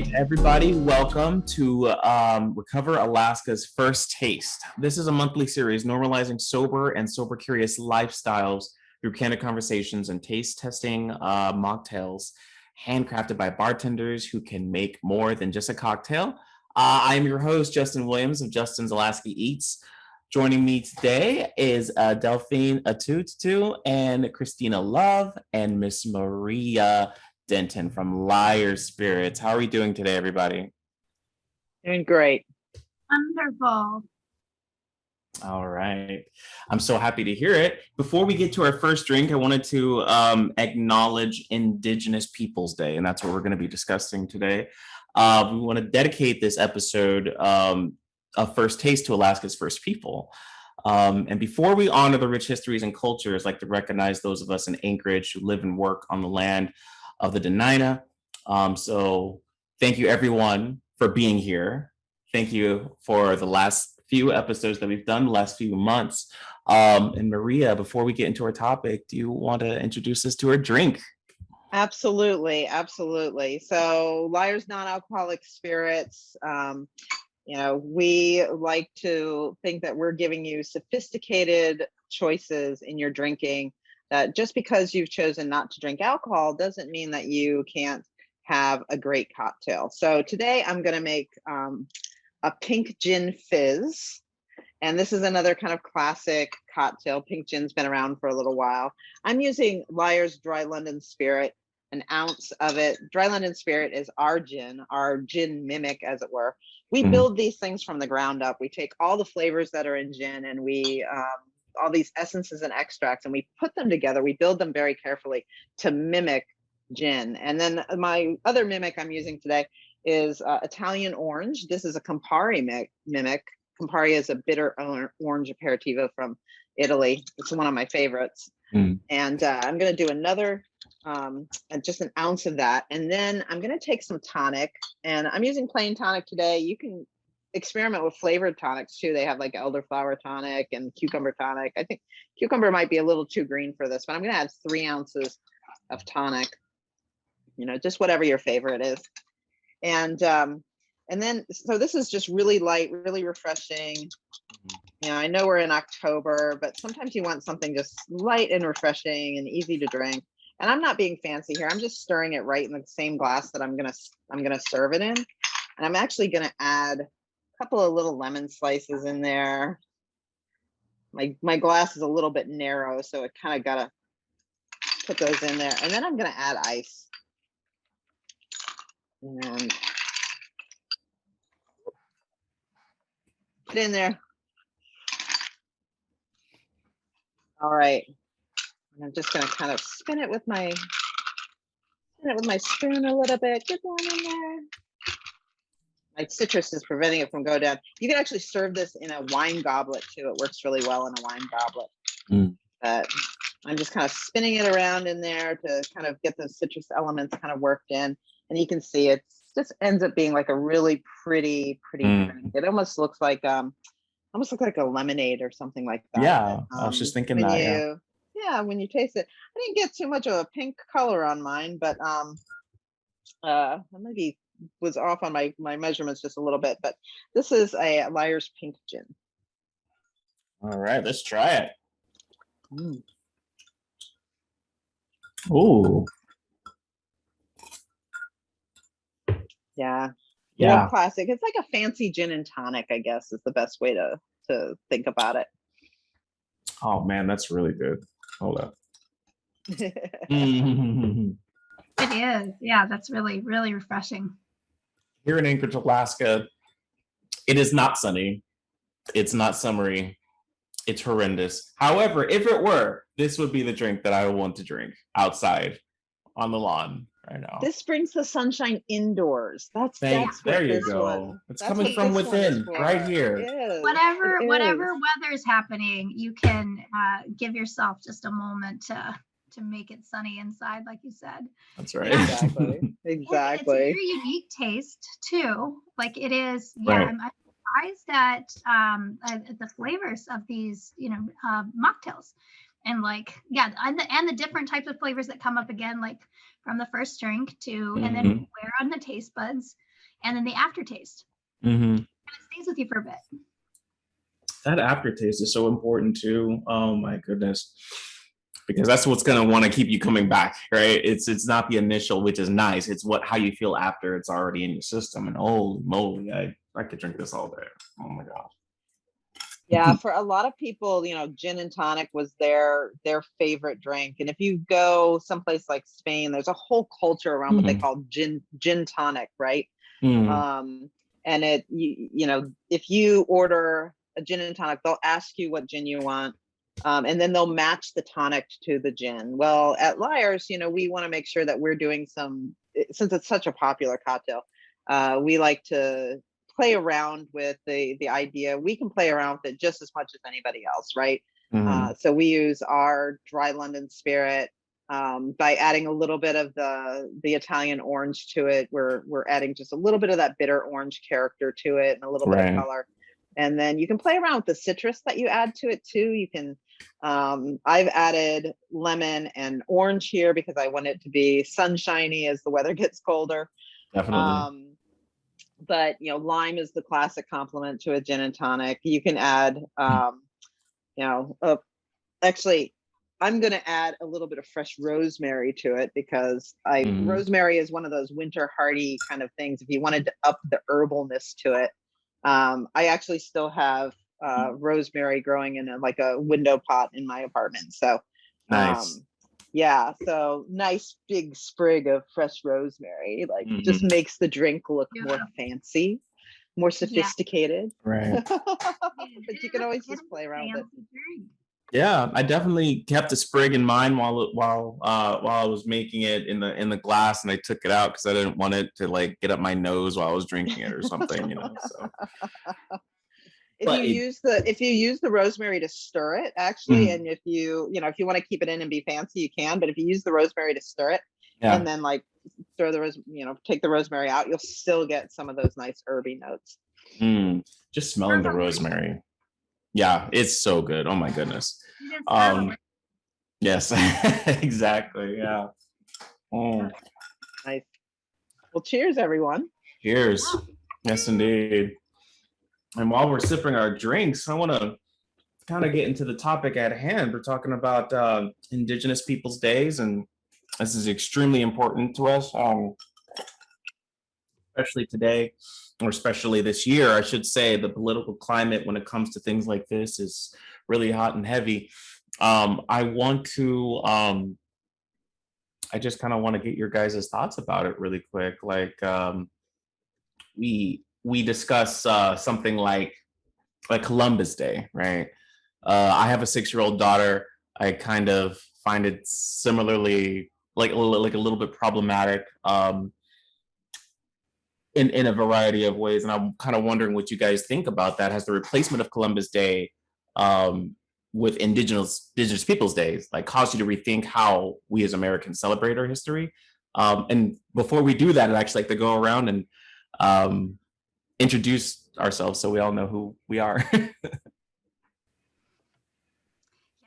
right, everybody, welcome to Recover Alaska's First Taste. This is a monthly series normalizing sober and sober curious lifestyles through candid conversations and taste testing mocktails handcrafted by bartenders who can make more than just a cocktail. I am your host, Justin Williams of Justin's Alaska Eats. Joining me today is Delphine Atutu and Christina Love and Miss Maria Denton from Lyre Spirits. How are we doing today, everybody? Doing great. Wonderful. All right. I'm so happy to hear it. Before we get to our first drink, I wanted to acknowledge Indigenous Peoples Day, and that's what we're going to be discussing today. We want to dedicate this episode of First Taste to Alaska's First People. And before we honor the rich histories and cultures, I'd like to recognize those of us in Anchorage who live and work on the land of the Dena'ina. So thank you everyone for being here. Thank you for the last few episodes that we've done, the last few months. And Maria, before we get into our topic, do you want to introduce us to our drink? Absolutely. So Lyre's non-alcoholic spirits. We like to think that we're giving you sophisticated choices in your drinking. That just because you've chosen not to drink alcohol doesn't mean that you can't have a great cocktail. So today I'm going to make a pink gin fizz. And this is another kind of classic cocktail. Pink gin's been around for a little while. I'm using Lyre's Dry London Spirit, an ounce of it. Dry London Spirit is our gin mimic, as it were. We build these things from the ground up. We take all the flavors that are in gin and we all these essences and extracts, and we put them together. We build them very carefully to mimic gin. And then my other mimic I'm using today is Italian orange. This is a Campari mimic. Campari is a bitter orange aperitivo from Italy. It's one of my favorites. And I'm going to do another, just an ounce of that. And then I'm going to take some tonic, and I'm using plain tonic today. You can experiment with flavored tonics too. They have like elderflower tonic and cucumber tonic. I think cucumber might be a little too green for this, but I'm going to add 3 ounces of tonic, just whatever your favorite is. And then, so this is just really light, really refreshing. I know we're in October, but sometimes you want something just light and refreshing and easy to drink. And I'm not being fancy here. I'm just stirring it right in the same glass that I'm gonna serve it in. And I'm actually gonna add a couple of little lemon slices in there. My glass is a little bit narrow, so I kind of gotta put those in there. And then I'm gonna add ice. And put in there. All right. And I'm just gonna kind of spin it with my spoon a little bit. Get one in there. My citrus is preventing it from going down. You can actually serve this in a wine goblet too. It works really well in a wine goblet. But I'm just kind of spinning it around in there to kind of get the citrus elements kind of worked in. And you can see it just ends up being like a really pretty drink. It almost looks like a lemonade or something like that. Yeah, I was just thinking that. Yeah, when you taste it, I didn't get too much of a pink color on mine, but I maybe was off on my measurements just a little bit. But this is a Lyre's pink gin. All right, let's try it. Ooh. Yeah. Yeah. Classic. It's like a fancy gin and tonic, I guess, is the best way to think about it. Oh man, that's really good. Hold up. It is. Yeah, that's really, really refreshing. Here in Anchorage, Alaska, it is not sunny. It's not summery. It's horrendous. However, if it were, this would be the drink that I would want to drink outside on the lawn right now. This brings the sunshine indoors. There you go. It's coming from within, right here. Whatever weather's happening, you can give yourself just a moment to make it sunny inside, like you said. That's right. Exactly. It's a very unique taste too. Like it is. Yeah, right. I'm surprised at the flavors of these, mocktails. And and the different types of flavors that come up again, like from the first drink to, and then wear on the taste buds. and then the aftertaste. Mm-hmm. It stays with you for a bit. That aftertaste is so important too. Oh my goodness. Because that's what's gonna want to keep you coming back, right? It's not the initial, which is nice. It's how you feel after it's already in your system. And holy moly, I could drink this all day. Oh my gosh. Yeah, for a lot of people, gin and tonic was their favorite drink. And if you go someplace like Spain, there's a whole culture around what they call gin tonic, right? And if you order a gin and tonic, they'll ask you what gin you want. And then they'll match the tonic to the gin. Well, at Lyre's, we want to make sure that we're doing since it's such a popular cocktail, we like to play around with the idea. We can play around with it just as much as anybody else, right? So we use our dry London spirit by adding a little bit of the Italian orange to it. We're adding just a little bit of that bitter orange character to it and a little bit of color. And then you can play around with the citrus that you add to it too. You can, I've added lemon and orange here because I want it to be sunshiny as the weather gets colder. Definitely. But lime is the classic complement to a gin and tonic. You can add, actually, I'm going to add a little bit of fresh rosemary to it because rosemary is one of those winter hardy kind of things. If you wanted to up the herbalness to it, I actually still have rosemary growing in a window pot in my apartment. So nice. Yeah, so nice big sprig of fresh rosemary, just makes the drink look more fancy, more sophisticated. Right. But you can always just play around with it. Yeah, I definitely kept a sprig in mind while I was making it in the glass, and I took it out because I didn't want it to get up my nose while I was drinking it or something, So. If you use the rosemary to stir it, actually, and if you want to keep it in and be fancy, you can. But if you use the rosemary to stir it, and then stir the take the rosemary out, you'll still get some of those nice herby notes. Just smelling the rosemary. Yeah, it's so good. Oh my goodness. Yes, exactly. Yeah. Nice. Well, cheers, everyone. Cheers. Yes, indeed. And while we're sipping our drinks, I want to kind of get into the topic at hand. We're talking about Indigenous Peoples Days, and this is extremely important to us, especially today, or especially this year, I should say. The political climate when it comes to things like this is really hot and heavy. I just kind of want to get your guys' thoughts about it really quick. We discuss something like Columbus Day, right? I have a 6-year-old daughter. I kind of find it similarly like a little bit problematic in a variety of ways, and I'm kind of wondering what you guys think about that. Has the replacement of Columbus Day with Indigenous Peoples Days caused you to rethink how we as Americans celebrate our history? And before we do that, I'd actually like to go around and introduce ourselves so we all know who we are.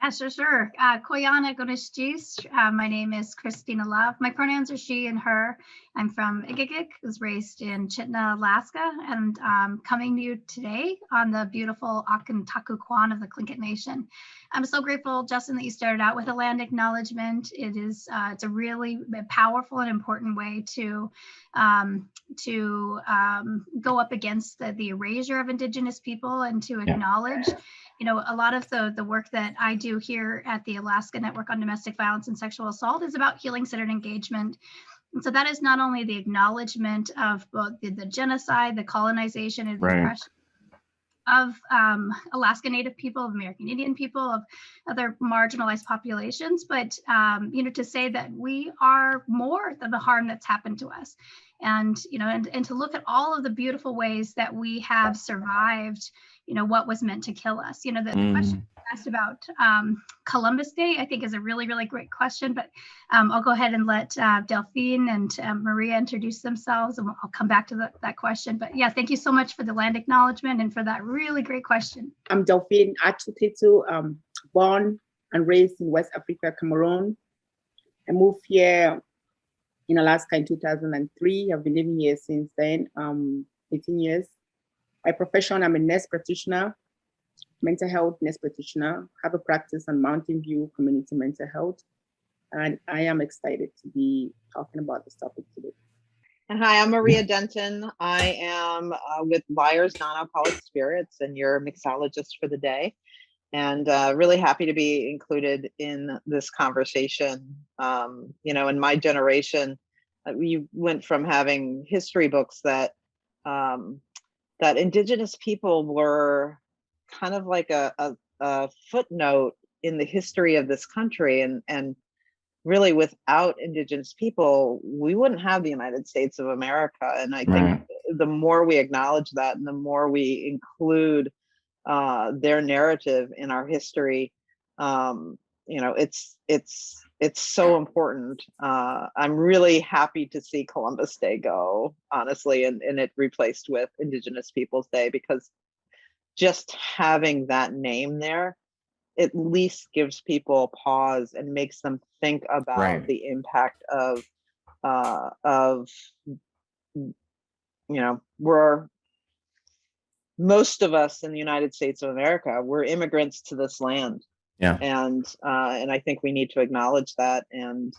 Yeah, sure. Koyana Gonishjis. My name is Christina Love. My pronouns are she and her. I'm from Igigik, was raised in Chitina, Alaska, and coming to you today on the beautiful Akantaku of the Tlingit Nation. I'm so grateful, Justin, that you started out with a land acknowledgement. It's a really powerful and important way to go up against the erasure of Indigenous people and to acknowledge a lot of the work that I do here at the Alaska Network on Domestic Violence and Sexual Assault is about healing-centered engagement. And so that is not only the acknowledgement of both the genocide, the colonization, and the oppression of Alaska Native people, of American Indian people, of other marginalized populations, but to say that we are more than the harm that's happened to us. And to look at all of the beautiful ways that we have survived what was meant to kill us. The question asked about Columbus Day, I think, is a really, really great question, but I'll go ahead and let Delphine and Maria introduce themselves, and I'll come back to that question. But yeah, thank you so much for the land acknowledgement and for that really great question. I'm Delphine Achutitu, born and raised in West Africa, Cameroon. I moved here in Alaska in 2003. I've been living here since then, 18 years. By profession, I'm a nurse practitioner, mental health nurse practitioner, have a practice on Mountain View Community Mental Health. And I am excited to be talking about this topic today. And hi, I'm Maria Denton. I am with Lyre's Non-Alcoholic Spirits and your mixologist for the day. And really happy to be included in this conversation. You know, in my generation, we went from having history books that that Indigenous people were kind of like a footnote in the history of this country, and really without Indigenous people, we wouldn't have the United States of America. And I think the more we acknowledge that, and the more we include their narrative in our history, you know, it's so important. I'm really happy to see Columbus Day go, honestly, and it replaced with Indigenous Peoples Day, because just having that name there at least gives people a pause and makes them think about the impact of you know, most of us in the United States of America, we're immigrants to this land. And I think we need to acknowledge that and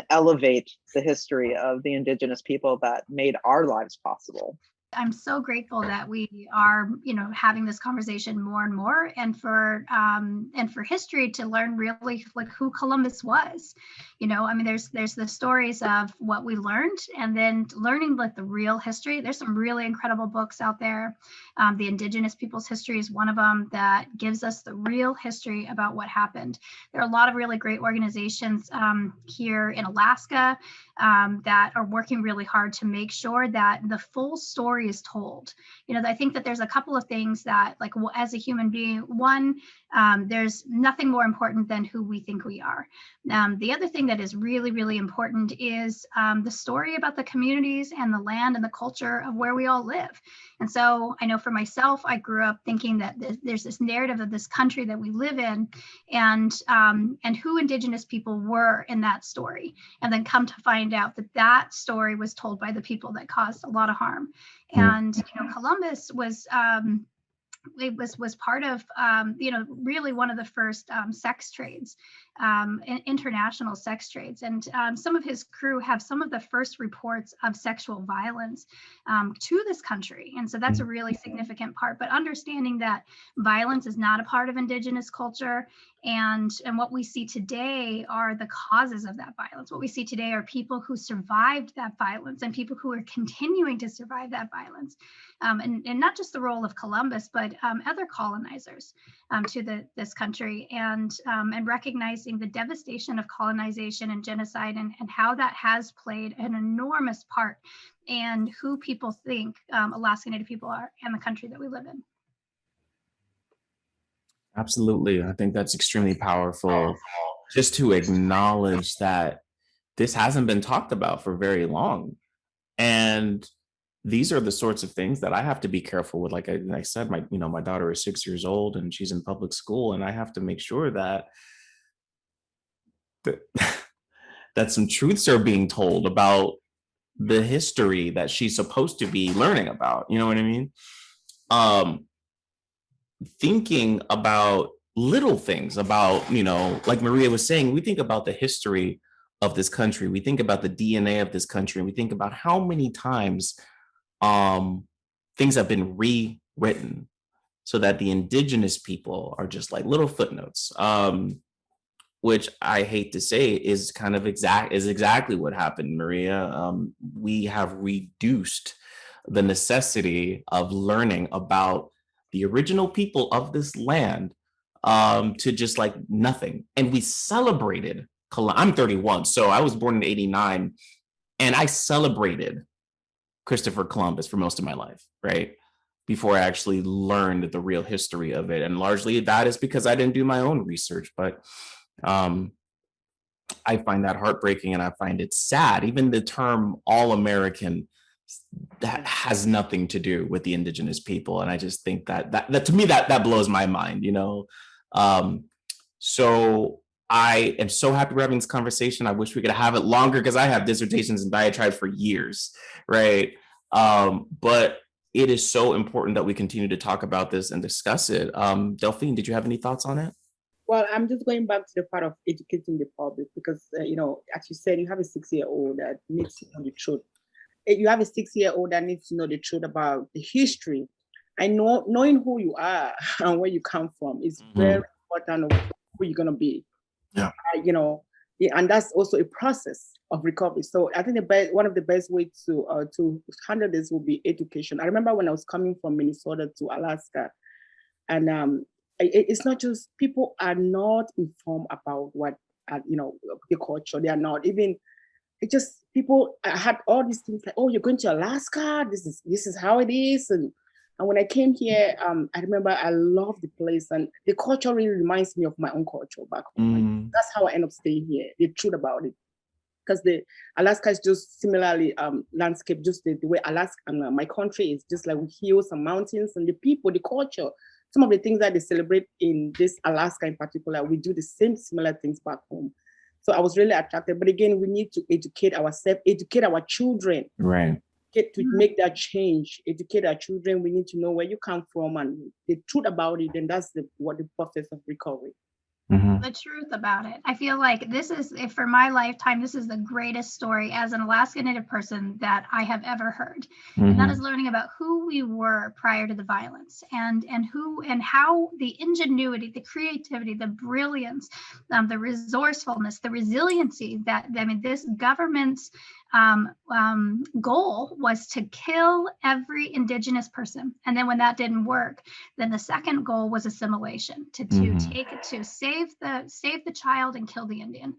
elevate the history of the Indigenous people that made our lives possible. I'm so grateful that we are, you know, having this conversation more and more, and for history to learn really like who Columbus was. You know, I mean, there's the stories of what we learned, and then learning like the real history. There's some really incredible books out there. The Indigenous Peoples History is one of them that gives us the real history about what happened. There are a lot of really great organizations here in Alaska that are working really hard to make sure that the full story is told. You know, I think that there's a couple of things that, like, as a human being, one, there's nothing more important than who we think we are. The other thing that is really, really important is the story about the communities and the land and the culture of where we all live. And so I know for myself, I grew up thinking that there's this narrative of this country that we live in, and who Indigenous people were in that story, and then come to find out that that story was told by the people that caused a lot of harm. And you know, Columbus was part of you know, really one of the first sex trades, international sex trades, and some of his crew have some of the first reports of sexual violence to this country, and so that's a really significant part. But understanding that violence is not a part of Indigenous culture, and what we see today are the causes of that violence. What we see today are people who survived that violence and people who are continuing to survive that violence, and not just the role of Columbus, but other colonizers to this country, and recognizing the devastation of colonization and genocide, and how that has played an enormous part in who people think Alaska Native people are and the country that we live in. Absolutely. I think that's extremely powerful, just to acknowledge that this hasn't been talked about for very long. And these are the sorts of things that I have to be careful with. Like I said, my daughter is 6 years old and she's in public school, and I have to make sure that that some truths are being told about the history that she's supposed to be learning about. You know what I mean? Thinking about little things about, you know, like Maria was saying, we think about the history of this country. We think about the DNA of this country. And we think about how many times things have been rewritten so that the Indigenous people are just like little footnotes, which I hate to say is kind of exactly what happened, Maria. We have reduced the necessity of learning about the original people of this land to just like nothing. And we celebrated, I'm 31, so I was born in 89, and I celebrated Christopher Columbus for most of my life, right? Before I actually learned the real history of it. And largely that is because I didn't do my own research, but I find that heartbreaking, and I find it sad. Even the term All-American, that has nothing to do with the Indigenous people. And I just think that to me, that blows my mind, you know? So I am so happy we're having this conversation. I wish we could have it longer because I have dissertations and diatribes for years, right? But it is so important that we continue to talk about this and discuss it. Delphine, did you have any thoughts on it? Well, I'm just going back to the part of educating the public because, as you said, you have a 6-year-old that needs to know the truth. You have a 6-year-old that needs to know the truth about the history. I know knowing who you are and where you come from is very important of who you're going to be. Yeah. And that's also a process of recovery. So I think one of the best ways to handle this will be education. I remember when I was coming from Minnesota to Alaska, and it's not just people are not informed about what the culture. They are not even. It just people had all these things like, oh, you're going to Alaska. This is how it is. And when I came here, I remember I loved the place, and the culture really reminds me of my own culture back home. That's how I end up staying here. The truth about it, because the Alaska is just similarly landscape, just the way Alaska and my country is just like with hills and mountains, and the people, the culture. Some of the things that they celebrate in this Alaska in particular, we do the same similar things back home. So I was really attracted. But again, we need to educate ourselves, educate our children. Right. To make that change, educate our children. We need to know where you come from and the truth about it. And that's the process of recovery. The truth about it. I feel like this is, for my lifetime, this is the greatest story as an Alaska Native person that I have ever heard. And that is learning about who we were prior to the violence and how the ingenuity, the creativity, the brilliance, the resourcefulness, the resiliency that, this government's goal was to kill every Indigenous person. And then when that didn't work, then the second goal was assimilation, to save the child and kill the Indian,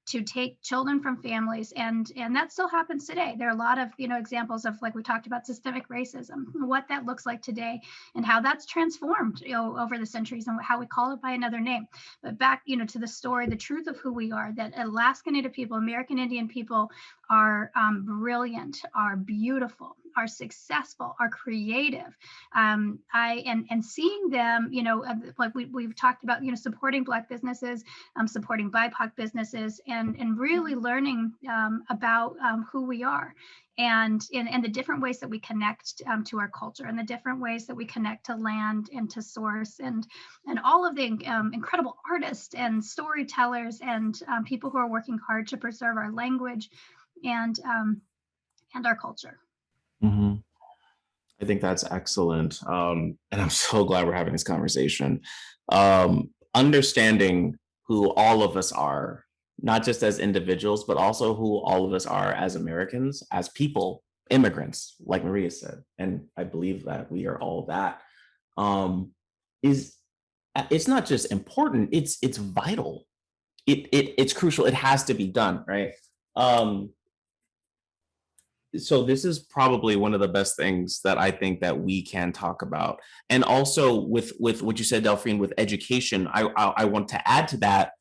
to take children from families. And that still happens today. There are a lot of, examples of, like we talked about, systemic racism, what that looks like today and how that's transformed, over the centuries and how we call it by another name. But back, to the story, the truth of who we are, that Alaska Native people, American Indian people are brilliant, are beautiful, are successful, are creative. And seeing them, like we've talked about, supporting Black businesses, supporting BIPOC businesses, and really learning about who we are and the different ways that we connect to our culture and the different ways that we connect to land and to source and all of the incredible artists and storytellers and people who are working hard to preserve our language and our culture. I think that's excellent. And I'm so glad we're having this conversation. Understanding who all of us are, not just as individuals, but also who all of us are as Americans, as people, immigrants, like Maria said. And I believe that we are all that. It's not just important, it's vital. It's crucial. It has to be done, right? So this is probably one of the best things that I think that we can talk about. And also with what you said, Delphine, with education, I want to add to that,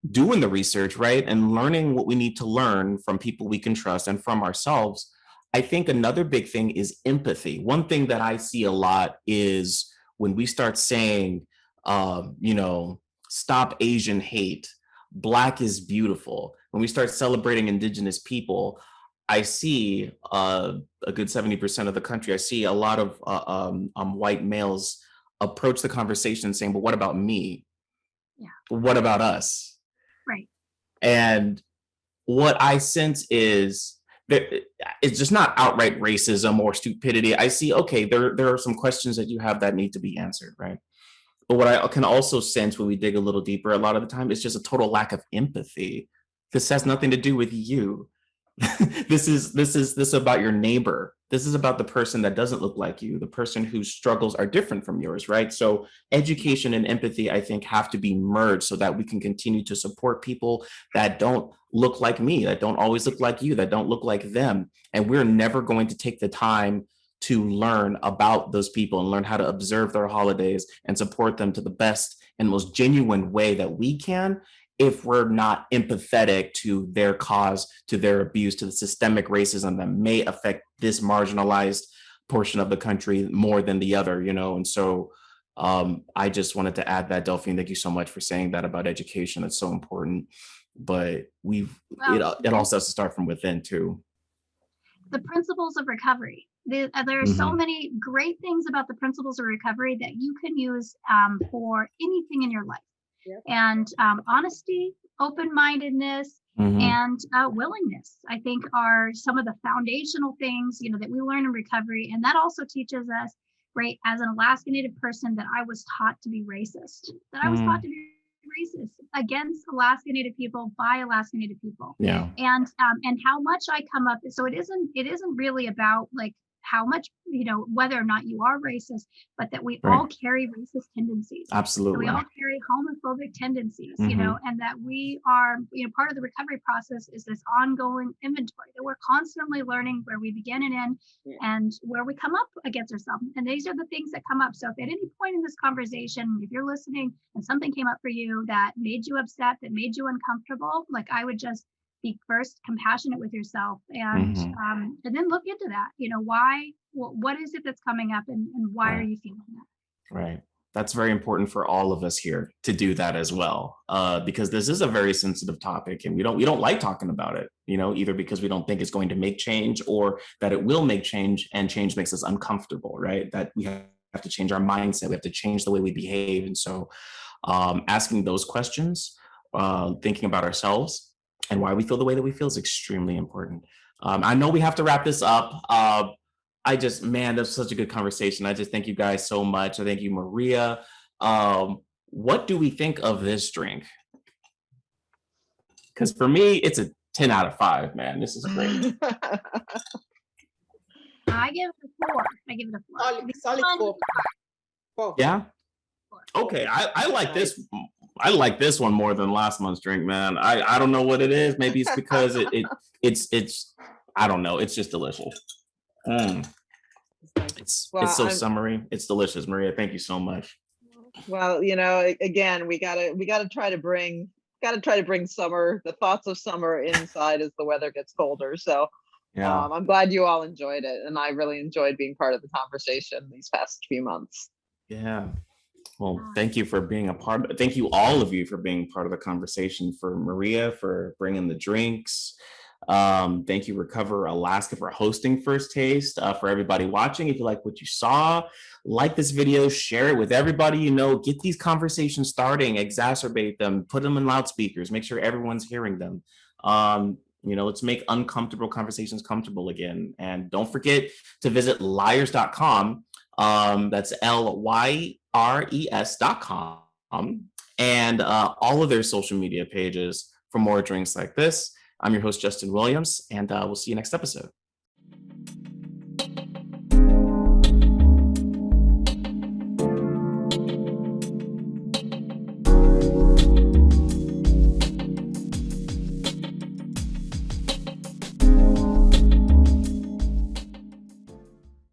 doing the research, right? And learning what we need to learn from people we can trust and from ourselves. I think another big thing is empathy. One thing that I see a lot is when we start saying, stop Asian hate, Black is beautiful. When we start celebrating Indigenous people, I see a good 70% of the country, I see a lot of white males approach the conversation saying, but what about me? Yeah. What about us? Right. And what I sense is that it's just not outright racism or stupidity. I see, okay, there are some questions that you have that need to be answered, right? But what I can also sense when we dig a little deeper, a lot of the time, it's just a total lack of empathy. This has nothing to do with you. This is about your neighbor. This is about the person that doesn't look like you, the person whose struggles are different from yours, right? So education and empathy, I think, have to be merged so that we can continue to support people that don't look like me, that don't always look like you, that don't look like them. And we're never going to take the time to learn about those people and learn how to observe their holidays and support them to the best and most genuine way that we can, if we're not empathetic to their cause, to their abuse, to the systemic racism that may affect this marginalized portion of the country more than the other, And so I just wanted to add that, Delphine, thank you so much for saying that about education. It's so important. But it also has to start from within too. The principles of recovery. There are so many great things about the principles of recovery that you can use for anything in your life. Yep. And honesty, open-mindedness, and willingness, I think, are some of the foundational things, that we learn in recovery. And that also teaches us, right, as an Alaska Native person, that I was taught to be racist, that I was taught to be racist against Alaska Native people by Alaska Native people. Yeah. And how much I come up. So it isn't really about like how much, whether or not you are racist, but that we all carry racist tendencies. Absolutely. So we all carry homophobic tendencies, and that we are, part of the recovery process is this ongoing inventory that we're constantly learning where we begin and end and where we come up against ourselves. And these are the things that come up. So if at any point in this conversation, if you're listening and something came up for you that made you upset, that made you uncomfortable, like I would just be first compassionate with yourself and then look into that, what is it that's coming up and why are you feeling that? Right. That's very important for all of us here to do that as well, because this is a very sensitive topic and we don't like talking about it, either because we don't think it's going to make change or that it will make change and change makes us uncomfortable, right? That we have to change our mindset. We have to change the way we behave. And so asking those questions, thinking about ourselves and why we feel the way that we feel is extremely important. I know we have to wrap this up. That's such a good conversation. I just thank you guys so much. I thank you, Maria. What do we think of this drink? Because for me, it's a 10 out of 5, man. This is great. I give it a 4. Solid 4. 4. Yeah. Okay, I like this. I like this one more than last month's drink, man. I don't know what it is. Maybe it's because it's I don't know. It's just delicious. It's so summery. It's delicious, Maria. Thank you so much. Well, again, we gotta try to bring summer, the thoughts of summer inside as the weather gets colder. So yeah, I'm glad you all enjoyed it, and I really enjoyed being part of the conversation these past few months. Yeah. Well, thank you for being thank you all of you for being part of the conversation, for Maria, for bringing the drinks. Thank you, Recover Alaska, for hosting First Taste. For everybody watching, if you like what you saw, like this video, share it with everybody get these conversations starting, exacerbate them, put them in loudspeakers, make sure everyone's hearing them. Let's make uncomfortable conversations comfortable again. And don't forget to visit lyres.com. That's lyres.com, and all of their social media pages for more drinks like this. I'm your host, Justin Williams, and we'll see you next episode.